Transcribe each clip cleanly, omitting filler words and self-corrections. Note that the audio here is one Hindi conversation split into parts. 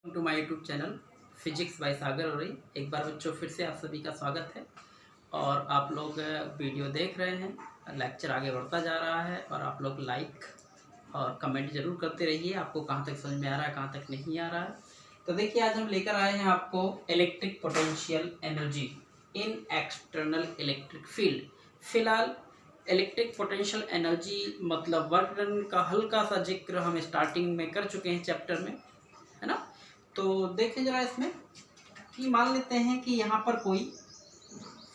To my YouTube channel physics by Sagar हो रही। एक बार बच्चों फिर से आप सभी का स्वागत है। और आप लोग वीडियो देख रहे हैं, लेक्चर आगे बढ़ता जा रहा है और आप लोग लाइक और कमेंट जरूर करते रहिए। आपको कहाँ तक समझ में आ रहा है, कहाँ तक नहीं आ रहा है। तो देखिए, आज हम लेकर आए हैं आपको electric potential energy in external electric field. फिलहाल इलेक्ट्रिक पोटेंशियल एनर्जी मतलब वर्क डन का हल्का सा जिक्र हम स्टार्टिंग में कर चुके हैं चैप्टर में, है ना। तो देखें जरा इसमें कि मान लेते हैं कि यहाँ पर कोई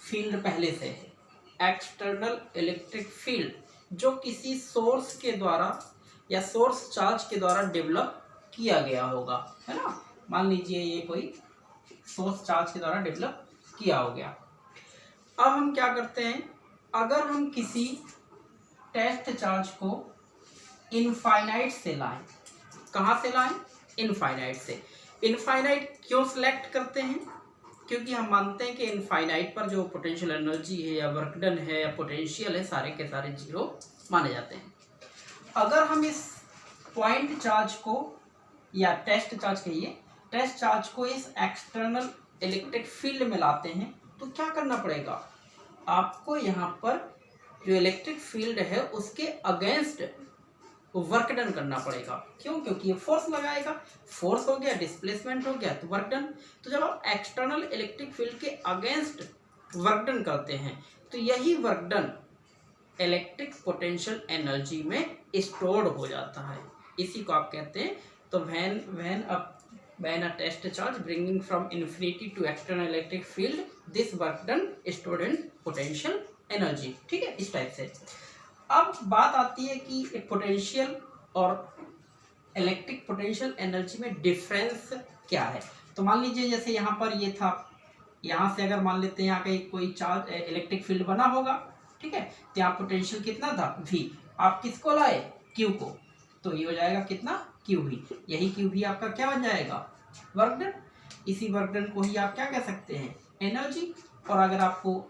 फील्ड पहले से है, एक्सटर्नल इलेक्ट्रिक फील्ड, जो किसी सोर्स के द्वारा या सोर्स चार्ज के द्वारा डेवलप किया गया होगा, है ना। मान लीजिए ये कोई सोर्स चार्ज के द्वारा डेवलप किया हो गया। अब हम क्या करते हैं, अगर हम किसी टेस्ट चार्ज को इनफाइनाइट से लाएं, कहाँ से लाएं? इनफाइनाइट से। इनफाइनाइट क्यों सिलेक्ट करते हैं? क्योंकि हम मानते हैं कि इनफाइनाइट पर जो पोटेंशियल एनर्जी है या वर्क डन है या पोटेंशियल है, सारे के सारे जीरो माने जाते हैं। अगर हम इस पॉइंट चार्ज को या टेस्ट चार्ज कहिए, टेस्ट चार्ज को इस एक्सटर्नल इलेक्ट्रिक फील्ड में लाते हैं तो क्या करना पड़ेगा? आपको यहाँ पर जो इलेक्ट्रिक फील्ड है उसके अगेंस्ट वर्क डन करना पड़ेगा। क्यों? क्योंकि ये फोर्स लगाएगा, फोर्स हो गया, डिस्प्लेसमेंट हो गया, तो वर्क डन। तो जब आप एक्सटर्नल इलेक्ट्रिक फील्ड के अगेंस्ट वर्क डन करते हैं तो यही work done electric potential energy में स्टोर्ड हो जाता है। इसी को आप कहते हैं। तो when a test charge bringing from infinity to external electric field, this work done stored in potential energy। ठीक है, इस टाइप से। अब बात आती है कि पोटेंशियल और इलेक्ट्रिक पोटेंशियल एनर्जी में डिफरेंस क्या है। तो मान लीजिए जैसे यहाँ पर ये था, यहाँ से अगर मान लेते हैं यहाँ का कोई चार्ज इलेक्ट्रिक फील्ड बना होगा, ठीक है। तो यहाँ पोटेंशियल कितना था? V। आप किसको लाए? Q को। तो ये हो जाएगा कितना? QV। यही QV आपका क्या बन जाएगा? Work done. इसी वर्क डन को ही आप क्या कह सकते हैं? एनर्जी। और अगर आपको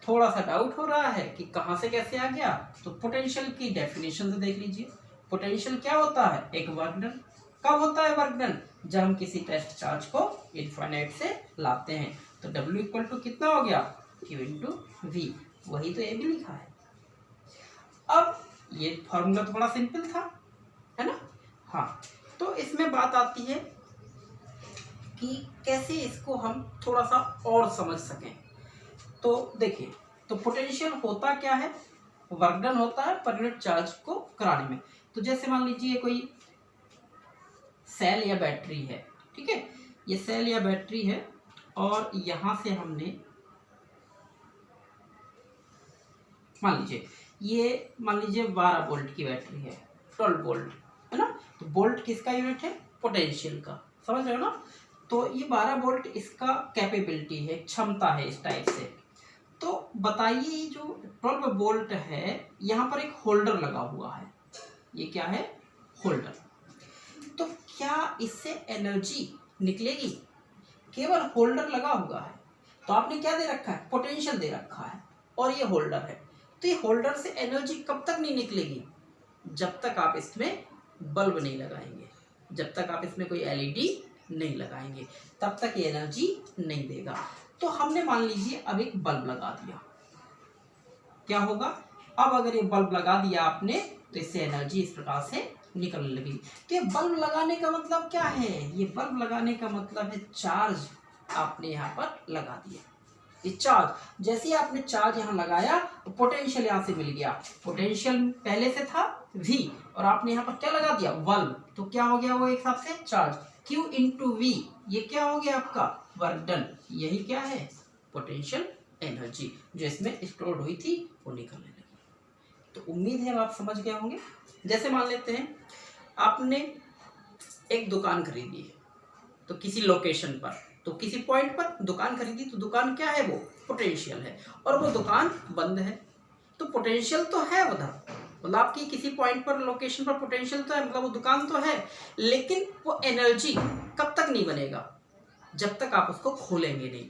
थोड़ा सा डाउट हो रहा है कि कहाँ से कैसे आ गया, तो पोटेंशियल की डेफिनेशन से देख लीजिए। पोटेंशियल क्या होता है? एक वर्क डन। कब होता है वर्क डन? जब हम किसी टेस्ट चार्ज को इनफाइनाइट से लाते हैं। तो W इक्वल टू कितना हो गया? Q into V। वही तो ये भी लिखा है। अब ये फॉर्मूला तो बड़ा सिंपल था, है ना। हाँ, तो इसमें बात आती है कि कैसे इसको हम थोड़ा सा और समझ सकें। तो देखिए, तो पोटेंशियल होता क्या है? वर्क डन होता है पर यूनिट चार्ज को कराने में। तो जैसे मान लीजिए कोई सेल या बैटरी है, ठीक है। ये सेल या बैटरी है और यहाँ से हमने मान लीजिए 12 वोल्ट की बैटरी है, 12 वोल्ट, है ना। तो वोल्ट किसका यूनिट है? पोटेंशियल का। समझ रहे हो ना। तो ये 12 वोल्ट इसका कैपेबिलिटी है, क्षमता है, इस टाइप से। तो बताइए, जो 12 वोल्ट है, यहाँ पर एक होल्डर लगा हुआ है। ये क्या है? होल्डर। तो क्या इससे एनर्जी निकलेगी? केवल होल्डर लगा हुआ है तो आपने क्या दे रखा है? पोटेंशियल दे रखा है, और ये होल्डर है। तो ये होल्डर से एनर्जी कब तक नहीं निकलेगी? जब तक आप इसमें बल्ब नहीं लगाएंगे, जब तक आप इसमें कोई LED नहीं लगाएंगे, तब तक ये एनर्जी नहीं देगा। तो हमने मान लीजिए अब एक बल्ब लगा दिया, क्या होगा? अब अगर ये बल्ब लगा दिया आपने तो इससे एनर्जी इस प्रकार से निकलने लगी। तो ये बल्ब लगाने का मतलब क्या है? ये बल्ब लगाने का मतलब है चार्ज आपने यहाँ पर लगा दिया। ये चार्ज, जैसे ही आपने चार्ज यहाँ लगाया तो पोटेंशियल यहाँ से मिल गया। पोटेंशियल पहले से था V और आपने यहाँ पर क्या लगा दिया? बल्ब। तो क्या हो गया वो एक हिसाब से? चार्ज। Q इंटू V, ये क्या हो गया आपका? Work done. यही क्या है? पोटेंशियल एनर्जी जो इसमें स्टोर्ड हुई थी वो निकलने लगी। तो उम्मीद है आप समझ गए होंगे। जैसे मान लेते हैं आपने एक दुकान खरीदी है, तो किसी लोकेशन पर, तो किसी पॉइंट पर दुकान खरीदी, तो दुकान क्या है? वो पोटेंशियल है। और वो दुकान बंद है, तो पोटेंशियल तो है उधर, मतलब आपकी किसी पॉइंट पर, लोकेशन पर पोटेंशियल तो है, मतलब वो दुकान तो है, लेकिन वो एनर्जी कब तक नहीं बनेगा? जब तक आप उसको खोलेंगे नहीं,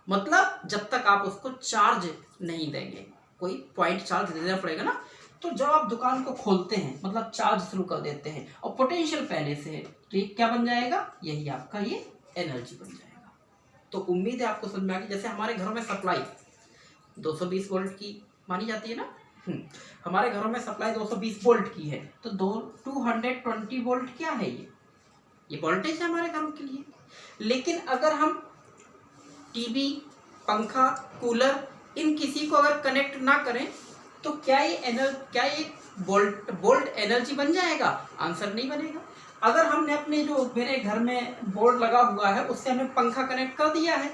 मतलब जब तक आप उसको चार्ज नहीं देंगे। कोई पॉइंट चार्ज देना पड़ेगा ना। तो जब आप दुकान को खोलते हैं मतलब चार्ज शुरू कर देते हैं और पोटेंशियल पहले से है तो ये क्या बन जाएगा, यही आपका ये एनर्जी बन जाएगा। तो उम्मीद है आपको समझ में आ गई। जैसे हमारे घरों में सप्लाई 220 वोल्ट की मानी जाती है ना, हमारे घरों में सप्लाई 220 वोल्ट की है, तो 220 वोल्ट क्या है, ये वोल्टेज है हमारे घरों के लिए। लेकिन अगर हम टीवी, पंखा, कूलर इन किसी को अगर कनेक्ट ना करें तो क्या ये वोल्ट एनर्जी बन जाएगा? आंसर नहीं बनेगा। अगर हमने अपने जो मेरे घर में बोर्ड लगा हुआ है उससे हमने पंखा कनेक्ट कर दिया है,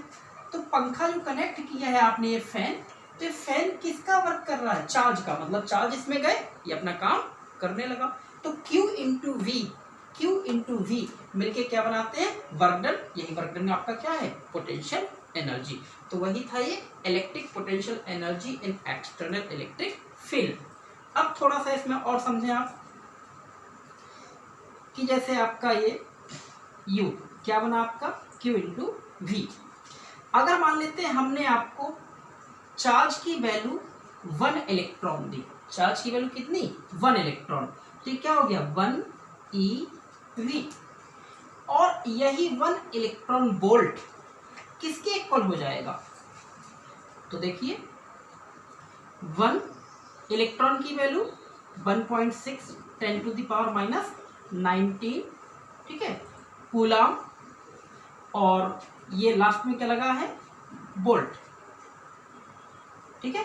तो पंखा जो कनेक्ट किया है आपने ये फैन, तो ये फैन किसका वर्क कर रहा है? चार्ज का, मतलब चार्ज इसमें गए, ये अपना काम करने लगा। तो Q इंटू वी मिलके क्या बनाते हैं? Work done. यही वर्क डन आपका क्या है? Potential energy. तो वही था ये electric potential energy in external electric field. अब थोड़ा सा इसमें और समझें आप कि जैसे आपका ये U क्या बना आपका? Q into V. अगर मान लेते हैं हमने आपको चार्ज की वैल्यू 1 इलेक्ट्रॉन दी, चार्ज की वैल्यू कितनी? 1 इलेक्ट्रॉन, तो ये क्या हो गया? 1 eV। और यही 1 इलेक्ट्रॉन वोल्ट किसके इक्वल हो जाएगा? तो देखिए 1 इलेक्ट्रॉन की वैल्यू 1.6 10⁻⁻⁹, ठीक है, कूलम, और ये लास्ट में क्या लगा है? वोल्ट, ठीक है।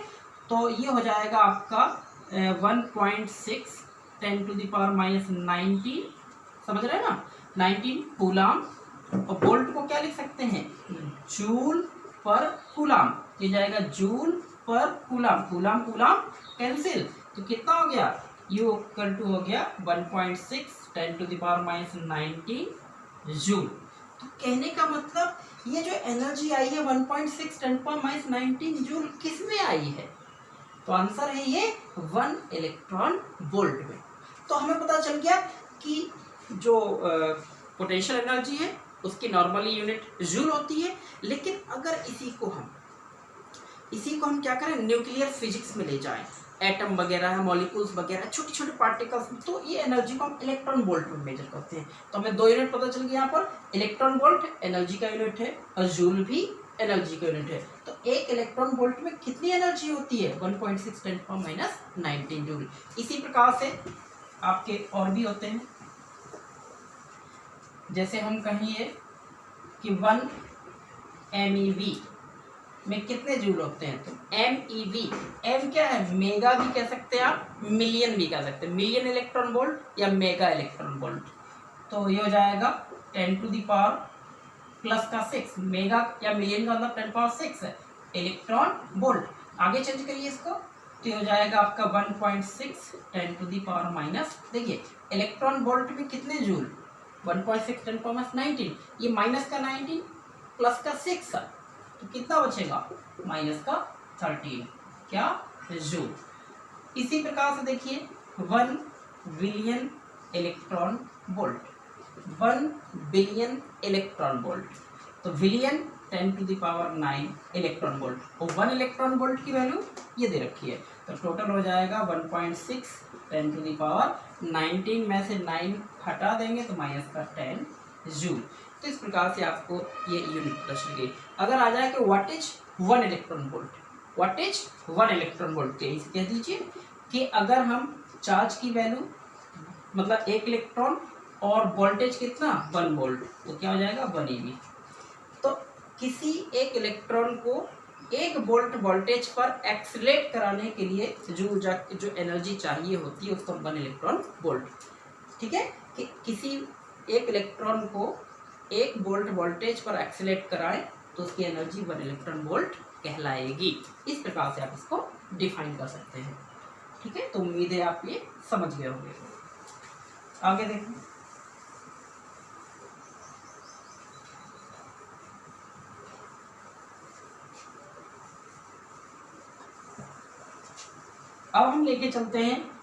तो ये हो जाएगा आपका 1.6 10⁻⁻⁹, समझ रहे हैं ना, 19 कूलम। और वोल्ट को क्या लिख सकते हैं? जूल पर कूलम, ये जाएगा जूल पर कूलम, कूलम कैंसिल, तो कितना हो गया? U इक्वल टू हो गया 1.6 10⁻⁹ जूल। तो कहने का मतलब ये जो एनर्जी आई है 1.6 10⁻⁹ जूल किस में आई है? तो आंसर है ये 1 इलेक्ट्रॉन वोल्ट में। तो हमें पता चल गया कि जो पोटेंशियल एनर्जी है उसकी नॉर्मली यूनिट जूल होती है। लेकिन अगर इसी को हम क्या करें? न्यूक्लियर फिजिक्स में ले जाएं, एटम वगैरह है, मॉलिक्यूल्स वगैरह, छोटे छोटे पार्टिकल्स, तो ये एनर्जी को हम इलेक्ट्रॉन वोल्ट में मेजर करते हैं। तो हमें 2 यूनिट पता चल गया यहाँ पर, इलेक्ट्रॉन वोल्ट एनर्जी का यूनिट है और जूल भी एनर्जी का यूनिट है। तो 1 इलेक्ट्रॉन वोल्ट में कितनी एनर्जी होती है? 1.6 10⁻⁹ जूल। इसी प्रकार से आपके और भी होते हैं, जैसे हम कहिए कि 1 MeV में कितने जूल होते हैं? तो MeV, M क्या है? मेगा भी कह सकते हैं आप, मिलियन भी कह सकते हैं, मिलियन इलेक्ट्रॉन वोल्ट या मेगा इलेक्ट्रॉन वोल्ट। तो ये हो जाएगा 10⁻⁻6, मेगा या मिलियन का मतलब 10⁻6 है, इलेक्ट्रॉन वोल्ट। आगे चेंज करिए इसको, तो ये हो जाएगा आपका 1.6 10⁻⁻, देखिए इलेक्ट्रॉन वोल्ट में कितने जूल? 1.6 10⁻⁹, ये माइनस का 19 प्लस का 6 है, तो कितना बचेगा? माइनस का 13, क्या? जूल। इसी प्रकार से देखिए 1 billion electron volt, 1 billion electron volt, तो बिलियन 10⁹ इलेक्ट्रॉन वोल्ट, और 1 इलेक्ट्रॉन वोल्ट की वैल्यू ये दे रखी है। तो टोटल हो जाएगा 1.6 10⁻⁹ में से 9 हटा देंगे तो माइनस का 10 जूल। तो इस प्रकार से आपको ये यूनिट पता चल गई। अगर आ जाए कि what is 1 electron volt, what is 1 electron volt, कह दीजिए कि अगर हम चार्ज की वैल्यू मतलब 1 इलेक्ट्रॉन और वोल्टेज कितना? 1 वोल्ट, तो क्या हो जाएगा? 1 eV। तो किसी एक इलेक्ट्रॉन को 1 वोल्ट वोल्टेज पर एक्सीलरेट कराने के लिए जो एनर्जी चाहिए होती है उसको 1 इलेक्ट्रॉन वोल्ट, ठीक है। कि किसी एक इलेक्ट्रॉन को 1 वोल्ट वोल्टेज पर एक्सीलरेट कराएं तो उसकी एनर्जी 1 इलेक्ट्रॉन वोल्ट कहलाएगी। इस प्रकार से आप इसको डिफाइन कर सकते हैं, ठीक है। तो उम्मीद है आप ये समझ गए होंगे। आगे देखें, अब हम लेके चलते हैं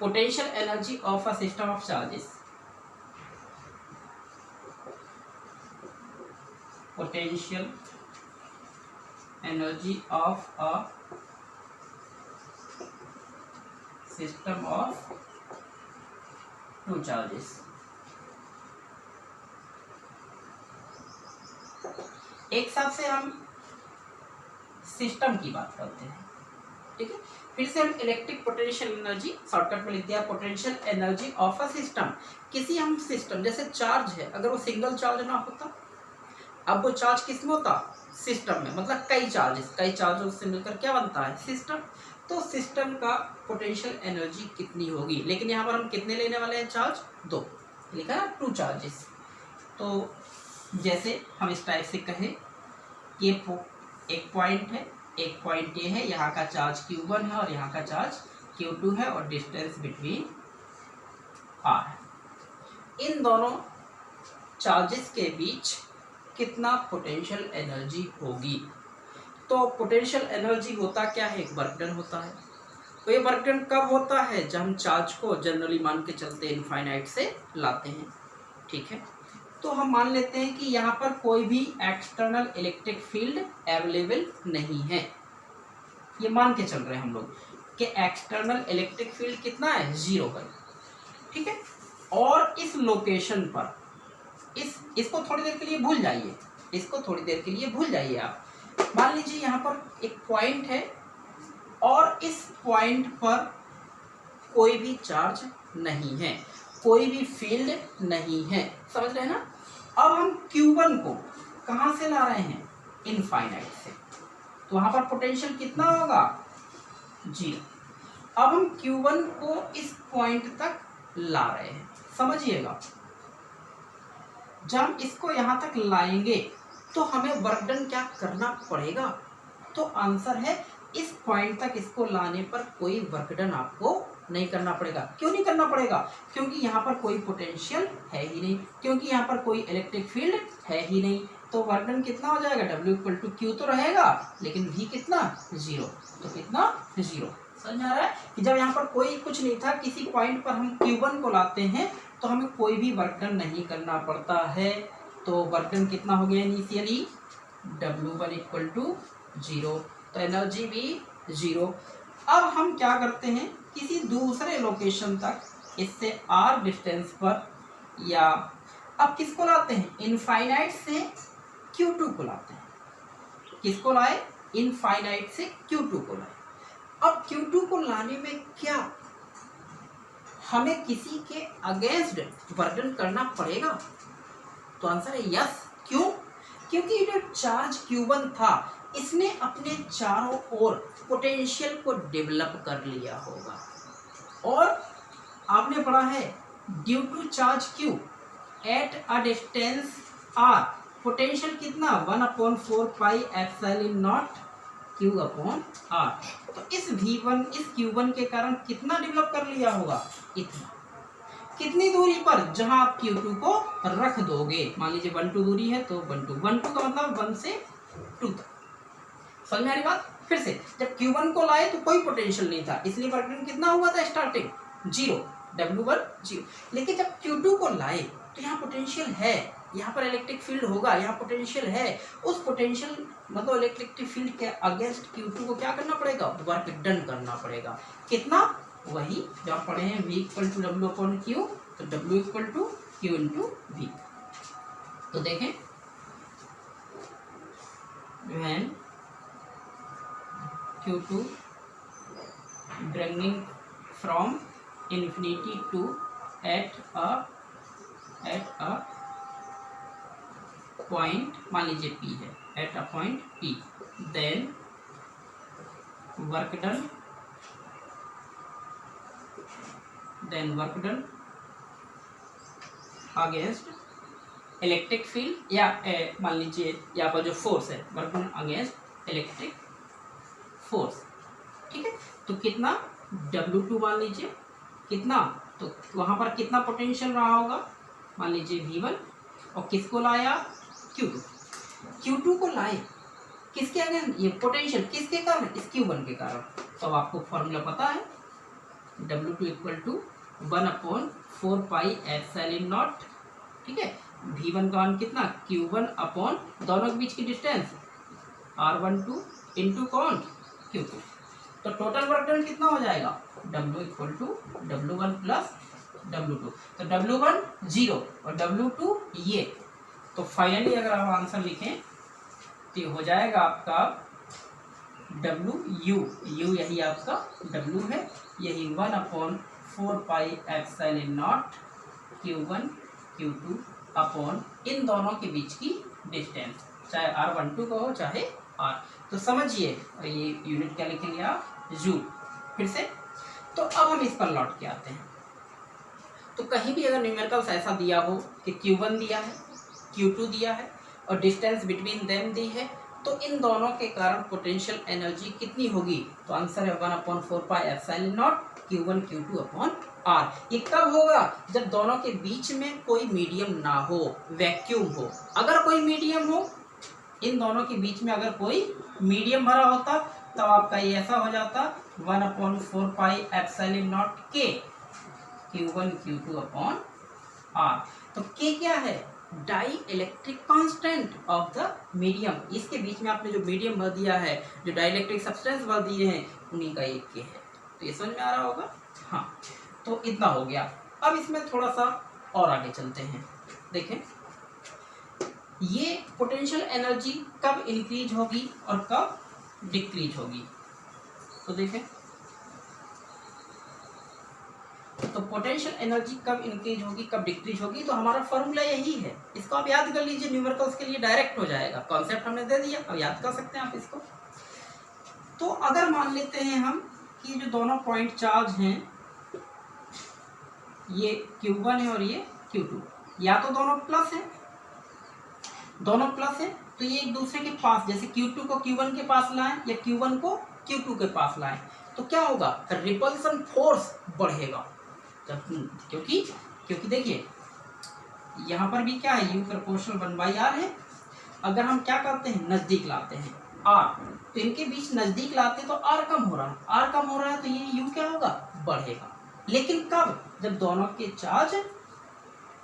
potential energy of a system of charges. Potential energy of a system of two charges. एक साथ से हम सिस्टम की बात करते हैं, ठीक है। फिर से हम इलेक्ट्रिक पोटेंशियल एनर्जी शॉर्टकट में लिख दिया, potential energy of a system. किसी हम सिस्टम, जैसे चार्ज है, अगर वो सिंगल चार्ज ना होता, अब वो चार्ज किस में होता, सिस्टम में, मतलब कई चार्जों से मिलकर क्या बनता है, सिस्टम। तो सिस्टम का पोटेंशियल एनर्जी कितनी होगी, लेकिन यहाँ पर हम कितने लेने वाले हैं, चार्ज 2 लिखा है, 2 चार्जेस। तो जैसे हम इस टाइप से कहें, ये एक पॉइंट है, एक पॉइंट ये है, यहाँ का चार्ज Q1 है और यहाँ का चार्ज Q2 है और डिस्टेंस बिटवीन R है। इन दोनों चार्जेस के बीच कितना पोटेंशियल एनर्जी होगी। तो पोटेंशियल एनर्जी होता क्या है, एक वर्क डन होता है। तो ये वर्क डन कब होता है, जब हम चार्ज को जनरली मान के चलते इनफाइनाइट से लाते हैं, ठीक है। तो हम मान लेते हैं कि यहाँ पर कोई भी एक्सटर्नल इलेक्ट्रिक फील्ड अवेलेबल नहीं है। ये मान के चल रहे हैं हम लोग कि एक्सटर्नल इलेक्ट्रिक फील्ड कितना है, 0 है, ठीक है। और इस लोकेशन पर इसको थोड़ी देर के लिए भूल जाइए, इसको थोड़ी देर के लिए भूल जाइए आप। मान लीजिए यहाँ पर एक पॉइंट है और इस पॉइंट पर कोई भी चार्ज नहीं है, कोई भी फील्ड नहीं है, समझ रहे हैं ना। अब हम Q1 को कहाँ से ला रहे हैं, इनफाइनाइट से, तो वहां पर पोटेंशियल कितना होगा, 0। अब हम Q1 को इस पॉइंट तक ला रहे हैं, समझिएगा। जब हम इसको यहां तक लाएंगे तो हमें वर्क डन क्या करना पड़ेगा, तो आंसर है इस पॉइंट तक इसको लाने पर कोई वर्क डन आपको नहीं करना पड़ेगा। क्यों नहीं करना पड़ेगा, क्योंकि यहाँ पर कोई पोटेंशियल है ही नहीं, क्योंकि यहाँ पर कोई इलेक्ट्रिक फील्ड है ही नहीं। तो वर्क डन कितना हो जाएगा, W = Q तो रहेगा, लेकिन V कितना, 0। तो कितना, 0। समझ में आ रहा है कि जब यहाँ पर कोई कुछ नहीं था, किसी पॉइंट पर हम Q1 को लाते हैं तो हमें कोई भी वर्क डन नहीं करना पड़ता है। तो वर्क डन कितना हो गया इनिशियली, W1 = 0, तो एनर्जी भी 0। अब हम क्या करते हैं, किसी दूसरे लोकेशन तक इससे R डिस्टेंस पर, या अब किसको लाते हैं, इनफाइनाइट से Q2 को लाते हैं। किसको लाए, इनफाइनाइट से Q2 को लाए। अब Q2 को लाने में क्या हमें किसी के अगेंस्ट वर्क डन करना पड़ेगा, तो आंसर है यस। क्यों, क्योंकि जो चार्ज Q1 था इसने अपने चारों ओर पोटेंशियल को डेवलप कर लिया होगा। और आपने पढ़ा है due to charge Q at a distance R, potential कितना, 1/4 पाई एप्सिलॉन नॉट Q/R। तो इस V1, इस Q1 के कारण कितना डेवलप कर लिया होगा, इतना। कितनी दूरी पर, जहां आप Q2 को रख दोगे, मान लीजिए 1 2 दूरी है तो 1 2 का मतलब 1 से 2 तक। समझ में आ रही बात। फिर से जब Q1 को लाए तो कोई पोटेंशियल नहीं था, इसलिए वर्क डन कितना हुआ था, स्टार्टिंग 0, W1 0। लेकिन जब Q2 को लाए तो यहाँ पोटेंशियल है, यहाँ पर इलेक्ट्रिक फील्ड होगा, यहाँ पोटेंशियल है। उस पोटेंशियल मतलब इलेक्ट्रिक फील्ड के अगेंस्ट Q2 को क्या करना पड़ेगा, वर्क डन करना पड़ेगा। कितना, वही जो आप पढ़े हैं V = W/Q, तो W = Q × V। तो देखें, when Q2 bringing from infinity to at a point, मान लीजिए P है, at a point P, then work done against electric field, या मान लीजिए यहाँ पर जो फोर्स है, work done against electric force, ठीक है। तो कितना, W2 मान लीजिए कितना, तो वहां पर कितना पोटेंशियल रहा होगा, मान लीजिए V1, और किसको लाया, Q2 को लाए, किसके अगेंस्ट, ये पोटेंशियल किसके कारण, इस Q1 के कारण। तो अब आपको फॉर्मूला पता है, W2 = 1/4 पाई एप्सिलॉन नॉट, ठीक है। V1 का मान कितना, Q1 अपॉन दोनों के बीच की डिस्टेंस R12 इंटू कौन, Q2। तो टोटल वर्क डन कितना हो जाएगा, W equal to W1 plus W2। तो W1 0 और W2 ये। तो फाइनली अगर आप आंसर लिखें तो ये हो जाएगा आपका WU, U यही आपका W है, यही 1/4πε0 Q1 Q2 अपॉन इन दोनों के बीच की डिस्टेंस, चाहे R12 का हो चाहे R। तो समझिए ये यूनिट क्या लिखेंगे आप, जूल। फिर से तो अब हम इस पर लौट के आते हैं। तो कहीं भी अगर न्यूमेरिकल्स ऐसा दिया हो कि Q1 दिया है, Q2 दिया है और डिस्टेंस बिटवीन देम दी है, तो इन दोनों के कारण पोटेंशियल एनर्जी कितनी होगी, तो आंसर है 1/4πε0 Q1 Q2 अपॉन R। ये कब होगा, जब दोनों के बीच में कोई मीडियम ना हो, वैक्यूम हो। अगर कोई मीडियम हो, इन दोनों के बीच में अगर कोई मीडियम भरा होता, तब आपका ये ऐसा हो जाता 1/4πε0 K Q1 Q2 upon R। तो K क्या है, dielectric constant of the medium. इसके बीच में आपने जो मीडियम भर दिया है, जो डाई इलेक्ट्रिक सब्सटेंस भर दिए हैं, उन्हीं का एक K है। तो ये समझ में आ रहा होगा। हाँ, तो इतना हो गया। अब इसमें थोड़ा सा और आगे चलते हैं। देखें ये पोटेंशियल एनर्जी कब इंक्रीज होगी और कब डिक्रीज होगी। तो देखें, तो पोटेंशियल एनर्जी कब इंक्रीज होगी कब डिक्रीज होगी, तो हमारा फॉर्मूला यही है। इसको आप याद कर लीजिए, न्यूमेरिकल्स के लिए डायरेक्ट हो जाएगा। कॉन्सेप्ट हमने दे दिया, अब याद कर सकते हैं आप इसको। तो अगर मान लेते हैं हम कि जो दोनों पॉइंट चार्ज हैं, ये Q1 है और ये Q2, या तो दोनों प्लस है, दोनों प्लस है, तो ये एक दूसरे के पास, जैसे Q2 को Q1 के पास लाएं या Q1 को Q2 के पास लाएं, तो क्या होगा, रिपल्सन फोर्स बढ़ेगा। जब क्योंकि देखिए यहाँ पर भी क्या है, U प्रोपोर्शनल 1/R है। अगर हम क्या करते हैं, नजदीक लाते हैं R, तो इनके बीच नजदीक लाते हैं तो R कम हो रहा है, R कम हो रहा है, तो ये U क्या होगा, बढ़ेगा। लेकिन कब, जब दोनों के चार्ज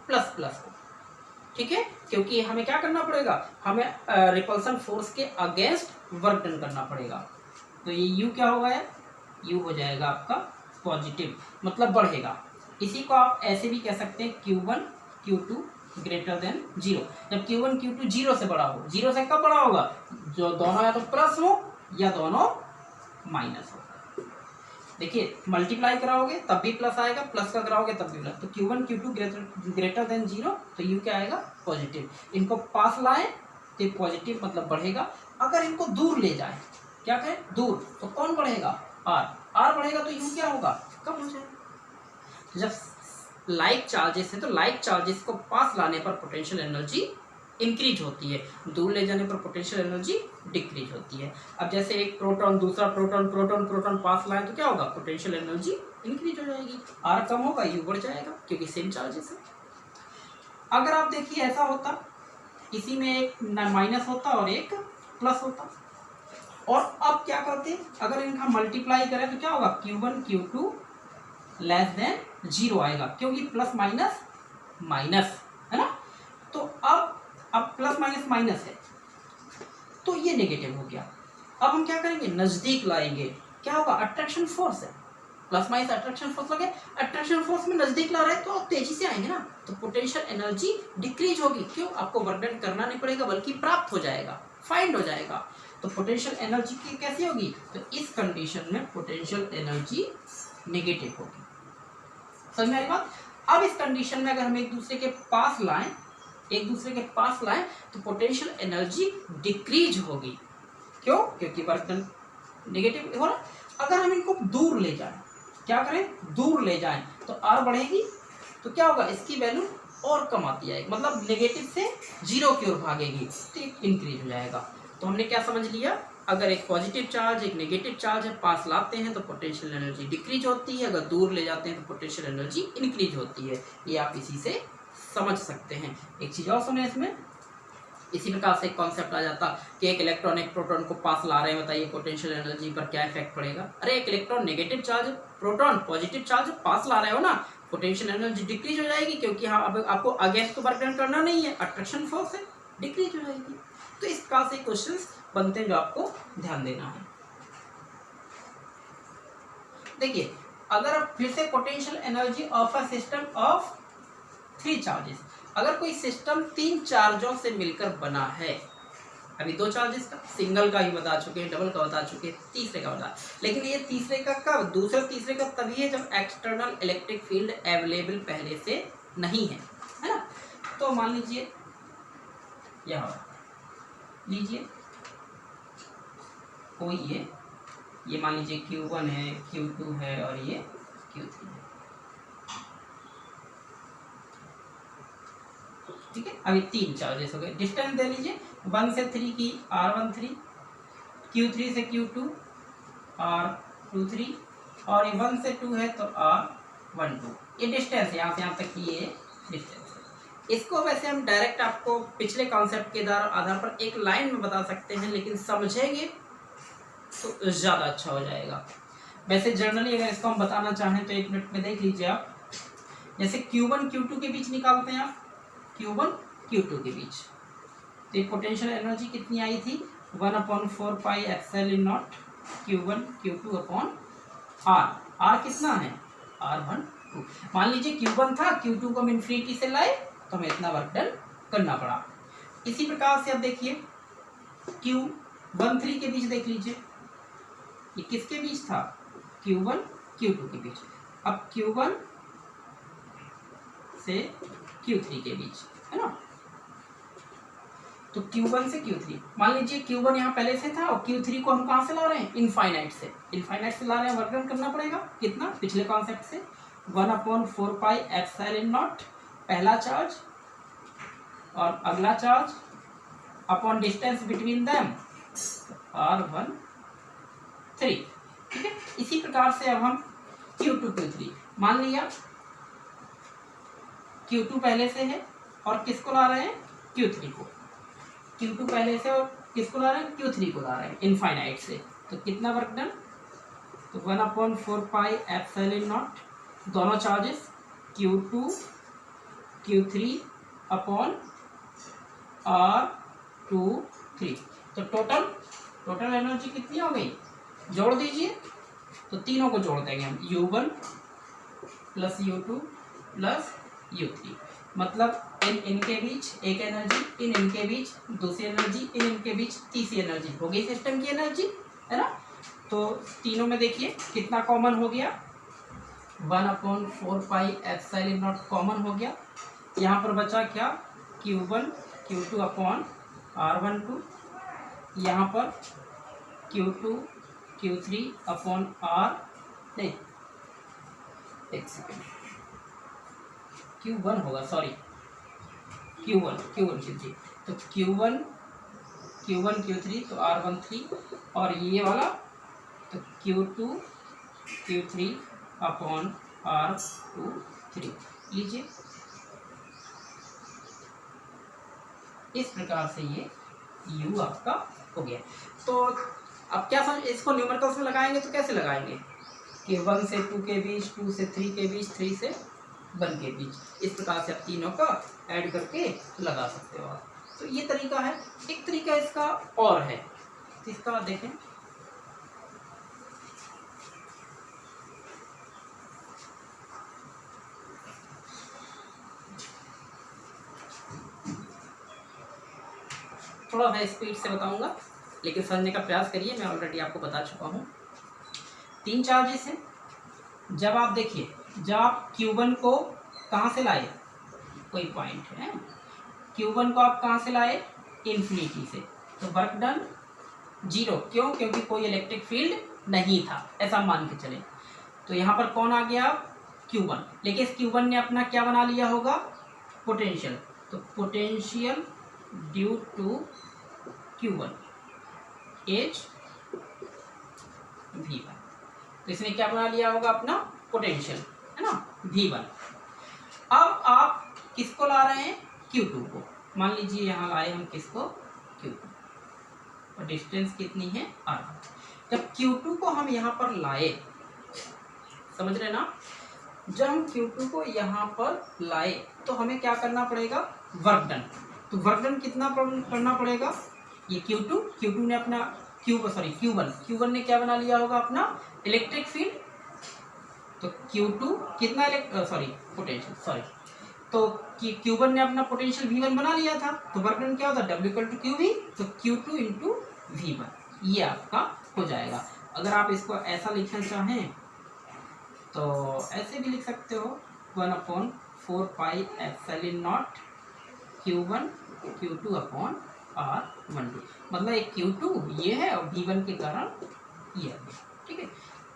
प्लस प्लस हो। ठीक है, क्योंकि हमें क्या करना पड़ेगा, हमें रिपल्सन फोर्स के अगेंस्ट वर्क डन करना पड़ेगा। तो ये U क्या होगा, U हो जाएगा आपका पॉजिटिव, मतलब बढ़ेगा। इसी को आप ऐसे भी कह सकते हैं Q1 Q2 ग्रेटर देन 0। जब Q1 Q2 0 से बड़ा हो, 0 से कब बड़ा होगा, जो दोनों या तो प्लस हो या दोनों माइनस हो। देखिए मल्टीप्लाई कराओगे तब भी प्लस आएगा, प्लस का कराओगे तब भी प्लस। तो Q1 Q2 ग्रेटर देन 0, तो U क्या आएगा, पॉजिटिव। इनको पास लाएं तो पॉजिटिव मतलब बढ़ेगा। अगर इनको दूर ले जाए, क्या कहें, दूर, तो कौन बढ़ेगा, R बढ़ेगा, तो U क्या होगा, कम हो जाएगा। जब लाइक चार्जेस है, तो लाइक चार्जेस को पास लाने पर पोटेंशियल एनर्जी इंक्रीज होती है, दूर ले जाने पर पोटेंशियल एनर्जी डिक्रीज होती है। अब जैसे एक प्रोटॉन दूसरा प्रोटॉन पास लाए, तो क्या होगा, पोटेंशियल एनर्जी इंक्रीज हो जाएगी। R कम होगा, U बढ़ जाएगा, क्योंकि सेम चार्जेस है। अगर आप देखिए ऐसा होता, इसी में एक माइनस होता और एक प्लस होता, और अब क्या करते, अगर इनका मल्टीप्लाई करें तो क्या होगा, Q1 Q2 लेस देन 0 आएगा, क्योंकि प्लस माइनस माइनस है ना। तो अब प्लस माइनस माइनस है, तो ये नेगेटिव हो गया। अब हम क्या करेंगे, नजदीक लाएंगे, क्या होगा, अट्रैक्शन फोर्स है, प्लस माइनस अट्रैक्शन फोर्स लगे, अट्रैक्शन फोर्स में नजदीक ला रहे हैं तो आप तेजी से आएंगे ना, तो पोटेंशियल एनर्जी डिक्रीज होगी। क्यों, आपको वर्क डन करना नहीं पड़ेगा, बल्कि प्राप्त हो जाएगा, फाइंड हो जाएगा। तो पोटेंशियल एनर्जी की कैसी होगी, तो इस कंडीशन में पोटेंशियल एनर्जी नेगेटिव होगी। समझ में आई बात। अब इस कंडीशन में अगर हम एक दूसरे के पास लाएं तो पोटेंशियल एनर्जी डिक्रीज होगी। क्यों, क्योंकि वर्क डन नेगेटिव हो रहा है। अगर हम इनको दूर ले जाएं, क्या करें, दूर ले जाएं, तो R बढ़ेगी, तो क्या होगा, इसकी वैल्यू और कम आती है, मतलब नेगेटिव से 0 की ओर भागेगी, तो इंक्रीज हो जाएगा। तो हमने क्या समझ लिया, अगर एक पॉजिटिव चार्ज एक नेगेटिव चार्ज है, पास लाते हैं तो पोटेंशियल एनर्जी डिक्रीज होती है, अगर दूर ले जाते हैं तो पोटेंशियल एनर्जी इंक्रीज होती है। ये आप इसी से समझ सकते हैं। एक चीज़ और सुने इसमें, इसी प्रकार से एक कॉन्सेप्ट आ जाता कि एक इलेक्ट्रॉन एक प्रोटॉन को पास ला रहे हैं, बताइए पोटेंशियल एनर्जी पर क्या इफेक्ट पड़ेगा। अरे एक electron negative charge, proton positive charge पास ला रहे हो ना, पोटेंशियल एनर्जी डिक्रीज हो जाएगी, क्योंकि हाँ अब आपको अगेंस्ट को वर्क डन करना नहीं है, अट्रैक्शन फोर्स है, डिक्रीज हो जाएगी। तो इस प्रकार से क्वेश्चन बनते हैं जो आपको ध्यान देना है। देखिए अगर अब फिर से potential energy of a system of 3 charges, अगर कोई सिस्टम 3 चार्जों से मिलकर बना है, अभी 2 चार्जेस का, सिंगल का ही बता चुके हैं, डबल का बता चुके हैं, तीसरे का बता, लेकिन ये तीसरे का कब, दूसरे तीसरे का तभी है जब एक्सटर्नल इलेक्ट्रिक फील्ड अवेलेबल पहले से नहीं है ना। तो मान लीजिए यहाँ लीजिए कोई ये मान लीजिए Q1 है, Q2 है और ये Q3 है, ठीक है। अभी 3 चार्जेस हो गए, डिस्टेंस दे लीजिए 1 से 3 की R13, Q3 से Q2 R23 और ये 1 से 2 है तो R12, ये डिस्टेंस है, यहाँ से यहाँ तक की ये डिस्टेंस है। इसको वैसे हम डायरेक्ट आपको पिछले कॉन्सेप्ट के आधार पर एक लाइन में बता सकते हैं, लेकिन समझेंगे तो ज़्यादा अच्छा हो जाएगा। वैसे जनरली अगर इसको हम बताना चाहें तो 1 मिनट में देख लीजिए आप, जैसे Q1 Q2 के बीच निकालते हैं आप, Q1 Q2 के बीच, तो ये पोटेंशियल एनर्जी कितनी आई थी 1/4 pi epsilon not Q1 Q2 upon R कितना है R12। मान लीजिए Q1 था, Q2 को हम इन्फिनिटी से लाए तो हमें इतना वर्क डन करना पड़ा। इसी प्रकार से अब देखिए Q13 के बीच देख लीजिए, ये किसके बीच था Q1 Q2 के बीच, अब Q1 से Q3 के बीच है ना, तो Q1 से Q3, मान लीजिए Q1 यहाँ पहले से था और Q3 को हम कहाँ से ला रहे हैं इनफाइनाइट से ला रहे हैं, वर्क डन करना पड़ेगा कितना पिछले कॉन्सेप्ट से 1/4 पाई एप्सिलॉन नॉट पहला चार्ज और अगला charge upon distance between them R13, ठीक है। इसी प्रकार से अब हम Q2 Q3 मान लिया, Q2 पहले से है और किसको ला रहे हैं Q3 को, Q2 पहले से और किसको ला रहे हैं Q3 को ला रहे हैं इनफाइनाइट से, तो कितना वर्क डन, तो 1/4 पाई एप्सिलॉन नॉट दोनों charges Q2 Q3 upon R23, तो टोटल एनर्जी कितनी हो गई, जोड़ दीजिए, तो तीनों को जोड़ देंगे हम U1 plus U2 plus U3, मतलब इनके बीच एक एनर्जी, इनके बीच दूसरी एनर्जी, इनके बीच तीसरी एनर्जी, हो गई सिस्टम की एनर्जी है ना। तो तीनों में देखिए कितना कॉमन हो गया 1/4 पाई एप्सिलॉन नॉट कॉमन हो गया, यहाँ पर बचा क्या Q1 Q2 अपॉन R12, यहाँ पर Q2 Q3 अपॉन नहीं एक सेकेंड Q1 होगा, सॉरी Q1 Q3, तो Q1 Q3 तो R13 और ये वाला तो Q2 Q3 अपॉन R23 लीजिए। इस प्रकार से ये U आपका हो गया। तो अब क्या समझ, इसको न्यूमेरिकल्स में लगाएंगे तो कैसे लगाएंगे कि 1 से 2 के बीच, 2 से 3 के बीच, 3 से 1 के बीच, इस प्रकार से आप तीनों का ऐड करके लगा सकते हो आप। तो ये तरीका है। एक तरीका इसका और है, इसका देखें, थोड़ा सा स्पीड से बताऊंगा लेकिन समझने का प्रयास करिए, मैं ऑलरेडी आपको बता चुका हूँ। 3 चार्जेस हैं, जब आप देखिए, जब आप Q1 को कहाँ से लाए, कोई पॉइंट है, Q1 को आप कहाँ से लाए इन्फिनिटी से, तो वर्क डन 0, क्यों, क्योंकि कोई इलेक्ट्रिक फील्ड नहीं था, ऐसा मान के चले। तो यहाँ पर कौन आ गया Q1, लेकिन इस Q1 ने अपना क्या बना लिया होगा पोटेंशियल, तो potential due to Q1 as V1, तो इसने क्या बना लिया होगा अपना पोटेंशियल है ना V1। अब आप किसको ला रहे हैं Q2 को, मान लीजिए यहाँ लाए हम किसको Q2, और डिस्टेंस कितनी है R। जब Q2 को हम यहाँ पर लाए, समझ रहे ना, जब हम Q2 को यहाँ पर लाए तो हमें क्या करना पड़ेगा वर्क डन, तो वर्क डन कितना करना पड़ेगा, ये Q2 ने अपना Q1 ने क्या बना लिया होगा अपना इलेक्ट्रिक फील्ड तो Q2 कितना पोटेंशियल तो Q1 ने अपना पोटेंशियल V1 बना लिया था, तो वर्क डन क्या होता है W = QV, तो Q2 × V1 ये आपका हो जाएगा। अगर आप इसको ऐसा लिखना चाहें तो ऐसे भी लिख सकते हो 1/4 pi epsilon not Q1 Q2 upon R12, मतलब एक Q2 ये है और V1 के कारण ये है। ठीक है,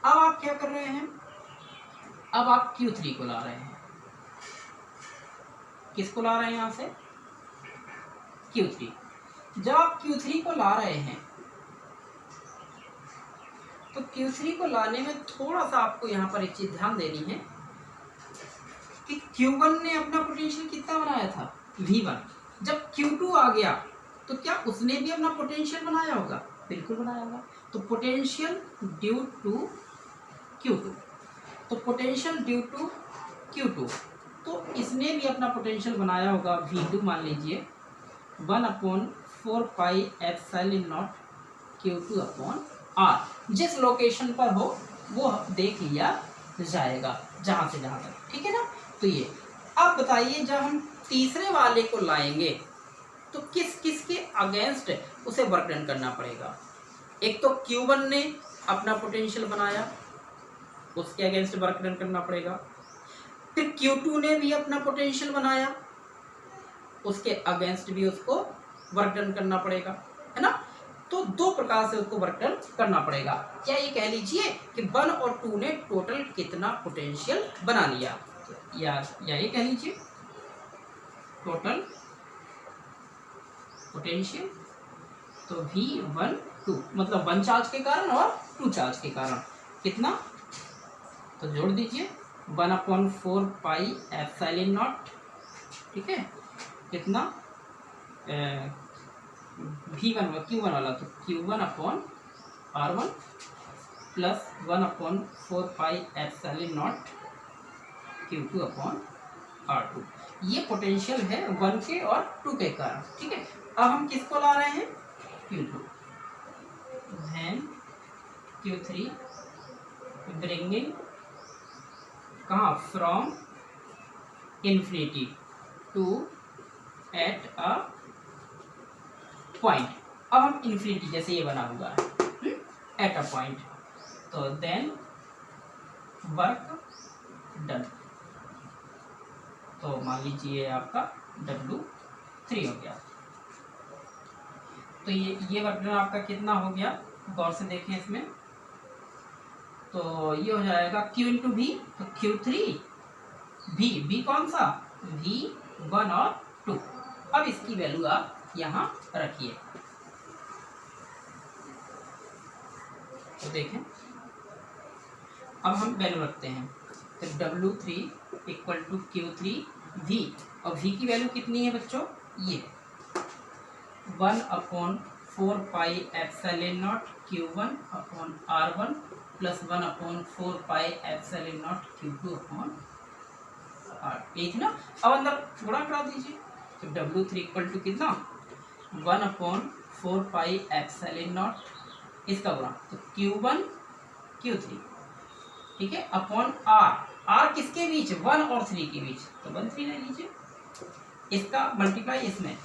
अब आप क्या कर रहे हैं, अब आप Q3 को ला रहे हैं, किसको ला रहे हैं यहाँ से Q3। जब आप Q3 को ला रहे हैं तो Q3 को लाने में थोड़ा सा आपको यहाँ पर एक चीज ध्यान देनी है कि Q1 ने अपना पोटेंशियल कितना बनाया था V1, जब Q2 आ गया तो क्या उसने भी अपना पोटेंशियल बनाया होगा, बिल्कुल बनाया होगा। तो पोटेंशियल ड्यू टू Q2, तो पोटेंशियल ड्यू टू Q2, तो इसने भी अपना पोटेंशियल बनाया होगा V2, मान लीजिए 1/4 pi epsilon not Q2 upon R, जिस लोकेशन पर हो वो देख लिया जाएगा जहां से जहां तक। ठीक है ना, तो ये अब बताइए जब हम तीसरे वाले को लाएंगे तो किस किस के अगेंस्ट उसे वर्क डन करना पड़ेगा। एक तो Q1 ने अपना पोटेंशियल बनाया, उसके अगेंस्ट वर्क डन करना पड़ेगा। फिर Q2 ने भी अपना पोटेंशियल बनाया, उसके अगेंस्ट भी उसको वर्क डन करना पड़ेगा, है ना। तो दो प्रकार से उसको वर्क डन करना पड़ेगा। क्या ये कह लीजिए कि 1 और 2 ने टोटल कितना पोटेंशियल बना लिया, या ये कह लीजिए टोटल पोटेंशियल, तो V1 2 मतलब 1 चार्ज के कारण और 2 चार्ज के कारण कितना, तो जोड़ दीजिए 1/4 पाई एप्सिलॉन नॉट, ठीक है, कितना V1 Q1 वाला, तो Q1 upon R1 plus 1/4 pi epsilon not Q2 upon R2। ये पोटेंशियल है 1 के और 2 के कारण। ठीक है, अब हम किसको ला रहे हैं Q2, then Q3 ब्रिंगिंग कहाँ, from infinity to at a point. अब हम इन्फिनिटी जैसे ये बना हुआ है एट अ पॉइंट, तो देन वर्क डन, तो मान लीजिए आपका W3 हो गया। तो ये वर्क डन आपका कितना हो गया, गौर से देखें इसमें, तो ये हो जाएगा Q × V, तो Q3 V कौन सा V1 और 2। अब इसकी वैल्यू आप यहाँ रखिए, तो देखें अब हम वैल्यू रखते हैं, तो W3 = Q3 V, और V की वैल्यू कितनी है बच्चों, ये 1/4 pi epsilon not Q1 upon R1 plus 1/4 pi epsilon not Q2 upon R, ये थी ना। अब अंदर गुणा करा दीजिए, तो W3 = कितना 1/4 पाई एप्सिलॉन नॉट, इसका गुणा तो Q1 Q3, ठीक है, अपॉन R किसके बीच, 1 और 3 के बीच, तो 1 3 ले लीजिए, इसका मल्टीप्लाई इसमें,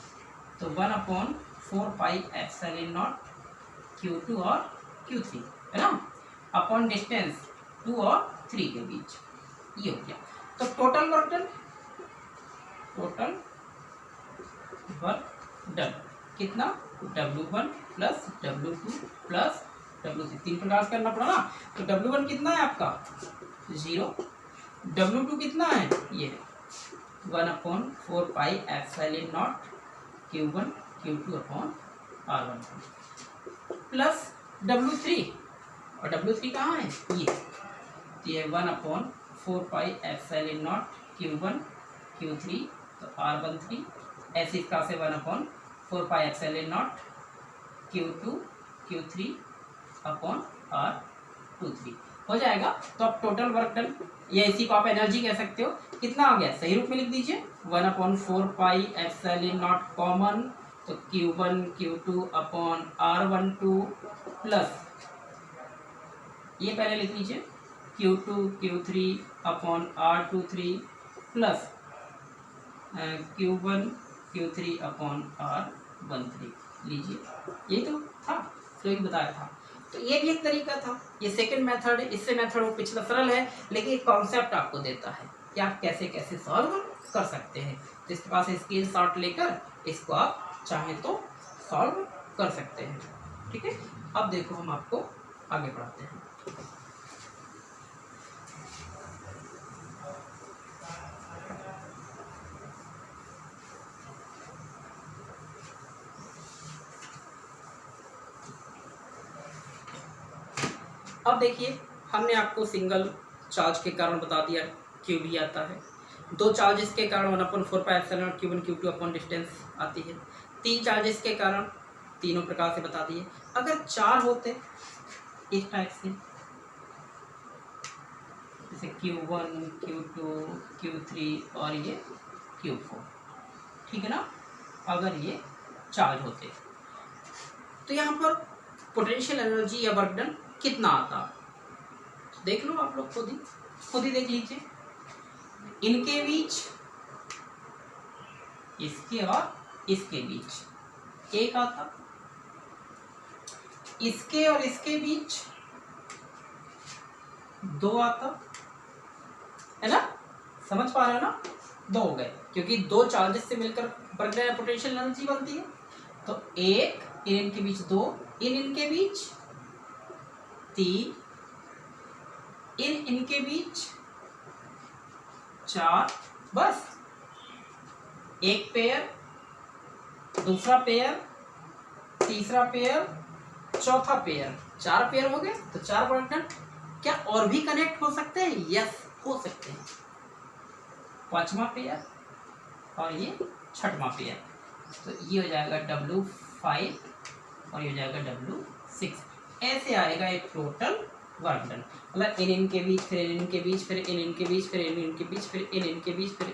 तो 1/4 पाई एप्सिलॉन नॉट Q2 और Q3, है ना, अपॉन डिस्टेंस 2 और 3 के बीच, ये हो गया। तो टोटल वर्क डन कितना, W1 plus W2 plus W3, 3 प्रकार से करना पड़ा ना। तो W1 कितना है आपका 0, W2 कितना है ये 1/4 pi epsilon not Q1 Q2 upon R1 plus W3, और W3 कहाँ है ये 1/4 pi epsilon not Q1 Q3, तो R13 ऐसे इसका से 1/4 pi epsilon not Q2 Q3 upon R23 हो जाएगा। तो अब टोटल वर्क डन, या इसी को आप एनर्जी कह सकते हो, कितना आ गया, सही रूप में लिख दीजिए 1/4 पाई एप्सिलॉन नॉट कॉमन, तो Q1 Q2 upon R12 plus ये पहले लिख लीजिए Q2 Q3 upon R23 plus Q1 Q3 upon R13। लीजिए, ये तो था, तो एक बताया था। तो ये भी एक तरीका था, ये सेकंड मेथड है। इससे मेथड वो पिछला सरल है, लेकिन एक कॉन्सेप्ट आपको देता है कि आप कैसे कैसे सॉल्व कर सकते हैं। तो इसके पास स्क्रीनशॉट लेकर इसको आप चाहें तो सॉल्व कर सकते हैं। ठीक है, अब देखो हम आपको आगे बढ़ाते हैं। अब देखिए, हमने आपको सिंगल चार्ज के कारण बता दिया क्यू भी आता है, दो चार्जेस के कारण 1/4 Q1 Q2 अपॉन डिस्टेंस आती है, तीन चार्जेस के कारण तीनों प्रकार से बता दिए। अगर चार होते इस टाइप से, जैसे Q1 Q2 Q3 और ये Q4, ठीक है ना, अगर ये चार्ज होते तो यहाँ पर पोटेंशियल एनर्जी या वर्क डन कितना आता, तो देख लो आप लोग, खुद ही देख लीजिए। इनके बीच, इसके और इसके बीच एक आता, इसके और इसके बीच दो आता, है ना, समझ पा रहे हो ना, दो हो गए, क्योंकि दो चार्जेस से मिलकर वर्क डन पोटेंशियल एनर्जी बनती है। तो एक, इनके बीच दो, इनके बीच तीन, इनके बीच चार, बस एक पेयर, दूसरा पेयर, तीसरा पेयर, चौथा पेयर, चार पेयर हो गए। तो चार वर्क डन। क्या और भी कनेक्ट हो सकते हैं? यस, हो सकते हैं। पांचवा पेयर और ये छठवां पेयर, तो ये हो जाएगा W5 और ये हो जाएगा W6। ऐसे आएगा एक टोटल वर्क डन, मतलब इनके बीच, फिर इनके बीच, फिर इनके बीच, फिर इनके बीच, फिर इनके बीच, फिर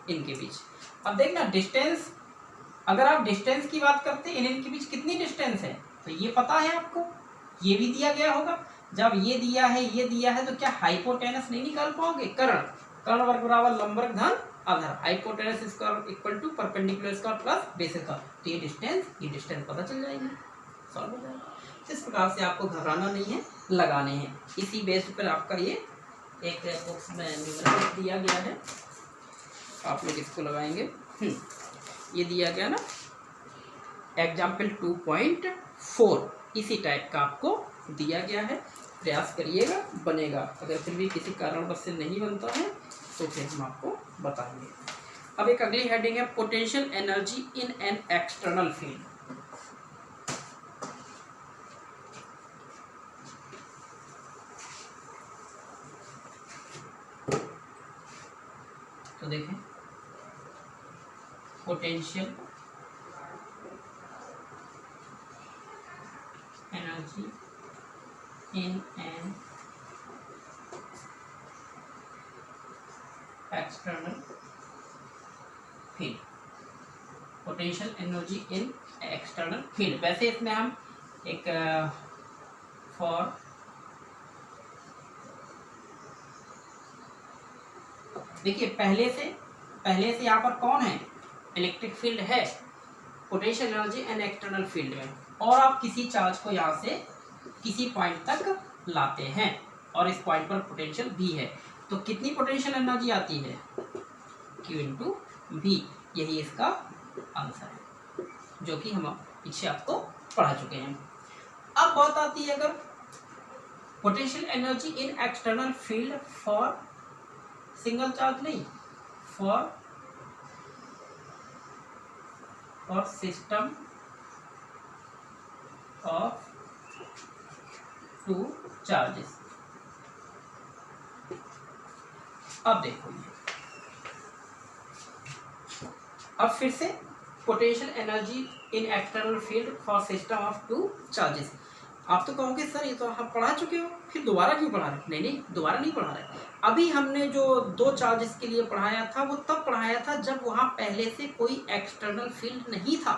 इनके बीच। अब देखना डिस्टेंस, अगर आप डिस्टेंस की बात करते हैं, इनके बीच कितनी डिस्टेंस है, तो ये पता है आपको, ये भी दिया गया होगा। जब ये दिया है, ये दिया है, तो क्या हाइपोटेनस नहीं निकाल पाओगे? कर्ण वर्ग बराबर लंब वर्ग धन आधार, hypotenuse square equal to perpendicular square plus base square. तो ये डिस्टेंस पता चल जाएगी, सॉल्व हो जाएगा। इस प्रकार से आपको घबराना नहीं है, लगाने हैं। इसी बेस पर आपका ये एक बुक्स में न्यूमेरिकल दिया गया है, आप लोग इसको लगाएंगे। ये दिया गया ना एग्जाम्पल 2.4, इसी टाइप का आपको दिया गया है। प्रयास करिएगा, बनेगा। अगर फिर भी किसी कारणवश से नहीं बनता है तो फिर हम आपको बताएंगे। अब एक अगली हेडिंग है potential energy in an external field. तो देखें, potential energy in an external field, potential energy in external field. वैसे इसमें हम एक फॉर देखिए, पहले से यहाँ पर कौन है, इलेक्ट्रिक फील्ड है, potential energy and external field में, और आप किसी चार्ज को यहाँ से किसी पॉइंट तक लाते हैं और इस पॉइंट पर पोटेंशियल भी है, तो कितनी पोटेंशियल एनर्जी आती है? Q into V। यही इसका आंसर है, जो कि हम पीछे आपको पढ़ा चुके हैं। अब बात आती है अगर potential energy in external field for single charge नहीं, for system of two charges. अब देखो, अब फिर से potential energy in external field for system of two charges. आप तो कहोगे सर ये तो आप पढ़ा चुके हो, फिर दोबारा क्यों पढ़ा रहे? नहीं, दोबारा नहीं पढ़ा रहे। अभी हमने जो दो चार्जेस के लिए पढ़ाया था वो तब पढ़ाया था जब वहाँ पहले से कोई एक्सटर्नल फील्ड नहीं था।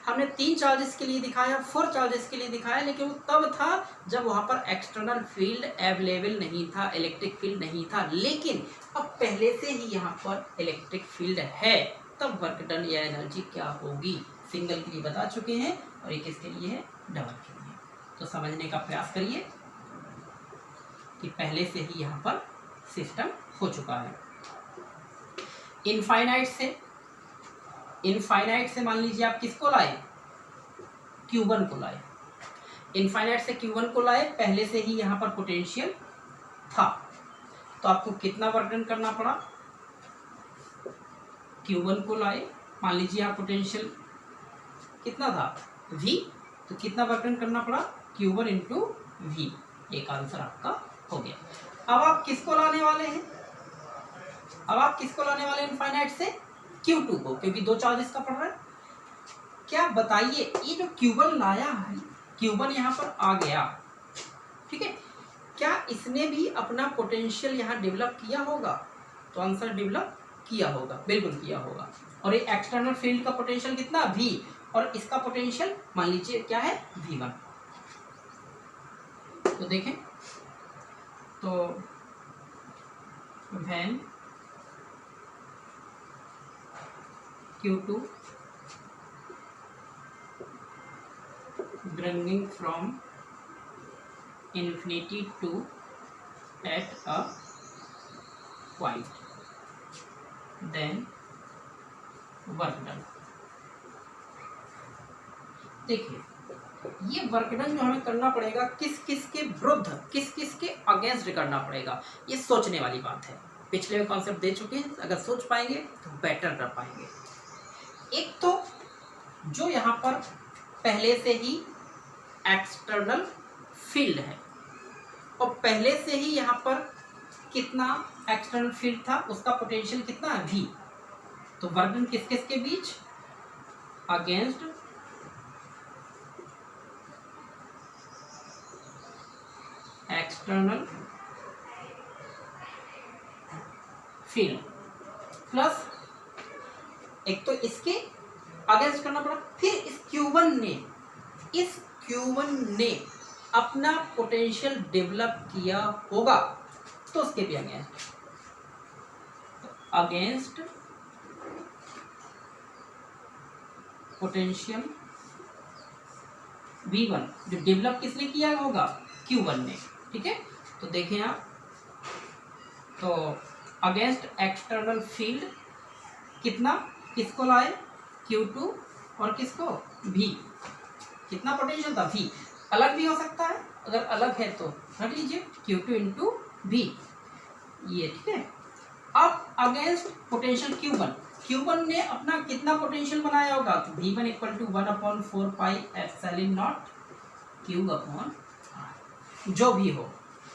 हमने 3 चार्जेस के लिए दिखाया, 4 चार्जेस के लिए दिखाया, लेकिन वो तब था जब वहाँ पर एक्सटर्नल फील्ड अवेलेबल नहीं था, इलेक्ट्रिक फील्ड नहीं था। लेकिन अब पहले से ही यहाँ पर इलेक्ट्रिक फील्ड है, तब वर्क डन या एनर्जी क्या होगी, सिंगल के लिए बता चुके हैं और एक इसके लिए है डबल के लिए। तो समझने का प्रयास करिए कि पहले से ही यहाँ पर सिस्टम हो चुका है। इनफाइनाइट से मान लीजिए आप किसको लाए, Q1 को लाए। इनफाइनाइट से Q1 को लाए, पहले से ही यहाँ पर पोटेंशियल था, तो आपको कितना वर्क डन करना पड़ा, Q1 को लाए, मान लीजिए यहाँ पोटेंशियल कितना था V, तो कितना वर्क डन करना पड़ा Q1 इंटू V। एक आंसर आपका हो गया। अब आप किसको लाने वाले हैं, अब आप किसको लाने वाले हैं इनफाइनाइट से, Q2 को, क्योंकि 2 चार्जेस का पड़ रहा है। क्या बताइए, ये जो Q1 लाया है, Q1 यहाँ पर आ गया, ठीक है, क्या इसने भी अपना पोटेंशियल यहाँ डेवलप किया होगा, तो आंसर डेवलप किया होगा, बिल्कुल किया होगा। और ये एक्सटर्नल फील्ड का पोटेंशियल कितना V, और इसका पोटेंशियल मान लीजिए क्या है V1। तो देखें, तो when Q2 bringing from infinity to at a point, then work done। देखिए, ये वर्क डन जो हमें करना पड़ेगा किस किस के विरुद्ध, किस किस के अगेंस्ट करना पड़ेगा, ये सोचने वाली बात है। पिछले कॉन्सेप्ट दे चुके हैं, अगर सोच पाएंगे तो बेटर कर पाएंगे। एक तो जो यहाँ पर पहले से ही एक्सटर्नल फील्ड है, और पहले से ही यहाँ पर कितना एक्सटर्नल फील्ड था, उसका पोटेंशियल कितना है V। तो वर्क डन किस किस के बीच, अगेंस्ट एक्सटर्नल फील्ड प्लस एक तो इसके अगेंस्ट करना पड़ा, फिर इस Q1 ने अपना पोटेंशियल डेवलप किया होगा, तो उसके भी अगेंस्ट पोटेंशियल V1, जो डेवलप किसने किया होगा, Q1 ने, ठीक है। तो देखें आप, तो अगेंस्ट एक्सटर्नल फील्ड कितना, किसको लाए, Q2 और किसको V, कितना पोटेंशियल था V, अलग भी हो सकता है, अगर अलग है तो रख लीजिए Q2 इंटू V, ये ठीक है। अब अगेंस्ट पोटेंशियल Q1 ने अपना कितना पोटेंशियल बनाया होगा, तो V1 equal to 1/4 pi epsilon naught Q upon R, जो भी हो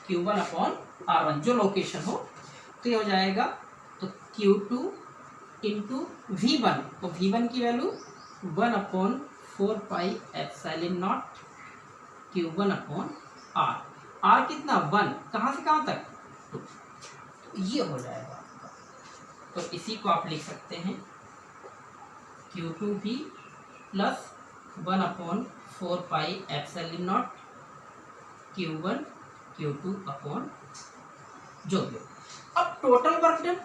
Q1 अपॉन R1, जो लोकेशन हो, तो ये हो जाएगा, तो Q2 इंटू V1, तो V1 की value 1/4 pi epsilon not Q1 upon R, R कितना 1, कहाँ से कहाँ तक 2, तो ये हो जाएगा। तो इसी को आप लिख सकते हैं Q2V plus 1/4 pi epsilon not Q1 Q2 upon जो भी। अब टोटल वर्क डन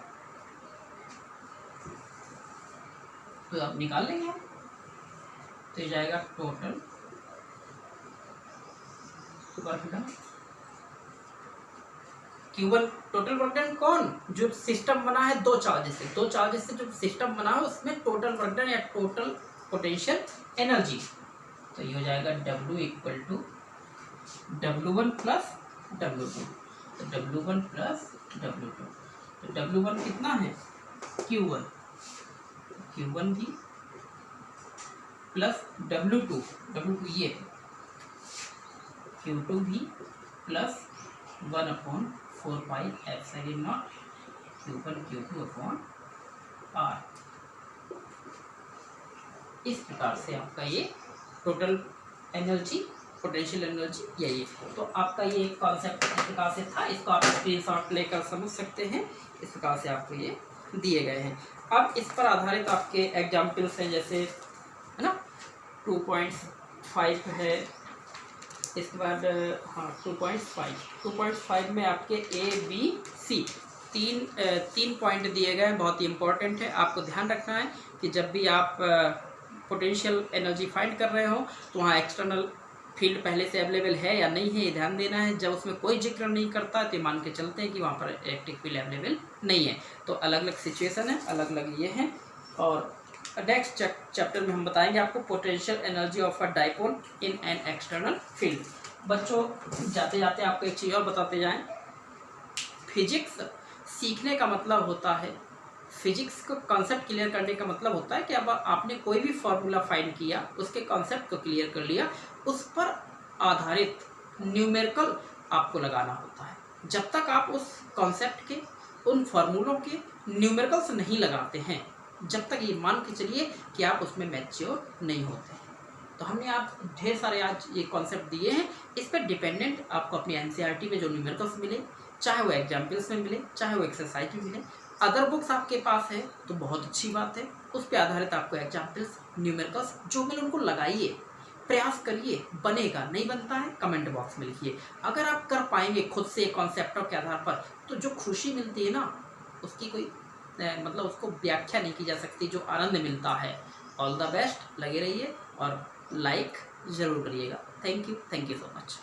तो आप निकाल लेंगे हम, तो जाएगा total work done Q1, total work done कौन, जो सिस्टम बना है 2 चार्जेस से, 2 चार्जेस से जो सिस्टम बना है उसमें टोटल वर्क डन या टोटल पोटेंशियल एनर्जी, तो ये हो जाएगा W equal to W1 plus W2, तो W1 प्लस W2, तो W1 कितना है Q1, Q1 भी प्लस W2 ये Q2 भी plus 1/4 pi epsilon not Q1 Q2 upon R। इस प्रकार से आपका ये टोटल एनर्जी, पोटेंशियल एनर्जी यही है। तो आपका ये कॉन्सेप्ट इस प्रकार से था, इसको आप स्क्रीनशॉट लेकर समझ सकते हैं, इस प्रकार से आपको ये दिए गए हैं। अब इस पर आधारित आपके एग्जाम्पल्स हैं, जैसे है ना, 2.5 है। इसके बाद हाँ 2.5 में आपके ABC तीन पॉइंट दिए गए हैं, बहुत ही इंपॉर्टेंट है। आपको ध्यान रखना है कि जब भी आप पोटेंशियल एनर्जी फाइंड कर रहे हो तो वहाँ एक्सटर्नल फील्ड पहले से अवेलेबल है या नहीं है, ये ध्यान देना है। जब उसमें कोई जिक्र नहीं करता तो मान के चलते हैं कि वहाँ पर इलेक्ट्रिक फील्ड अवेलेबल नहीं है। तो अलग अलग सिचुएशन है, अलग अलग ये हैं। और नेक्स्ट चैप्टर में हम बताएंगे आपको potential energy of a dipole in an external field. बच्चों जाते जाते आपको एक चीज़ और बताते जाएं, फिजिक्स सीखने का मतलब होता है, फिजिक्स को कॉन्सेप्ट क्लियर करने का मतलब होता है कि अब आपने कोई भी फार्मूला फाइंड किया, उसके कॉन्सेप्ट को क्लियर कर लिया, उस पर आधारित न्यूमेरिकल आपको लगाना होता है। जब तक आप उस कॉन्सेप्ट के, उन फार्मूलों के न्यूमेरिकल्स नहीं लगाते हैं, जब तक ये मान के चलिए कि आप उसमें मैच्योर नहीं होते हैं। तो हमने आप ढेर सारे आज ये कॉन्सेप्ट दिए हैं, इस पर डिपेंडेंट आपको अपनी एनसीईआरटी में जो न्यूमेरिकल्स मिले, चाहे वो एग्जाम्पल्स में मिले, चाहे वो एक्सरसाइज में मिले, अदर बुक्स आपके पास है तो बहुत अच्छी बात है, उस पर आधारित आपको एग्जाम्पल्स, न्यूमेरिकल्स जो मिले उनको लगाइए, प्रयास करिए। बनेगा, नहीं बनता है कमेंट बॉक्स में लिखिए। अगर आप कर पाएंगे खुद से कॉन्सेप्टों के आधार पर, तो जो खुशी मिलती है ना, उसकी कोई मतलब उसको व्याख्या नहीं की जा सकती, जो आनंद मिलता है। ऑल द बेस्ट, लगे रहिए और लाइक ज़रूर करिएगा। Thank you so much.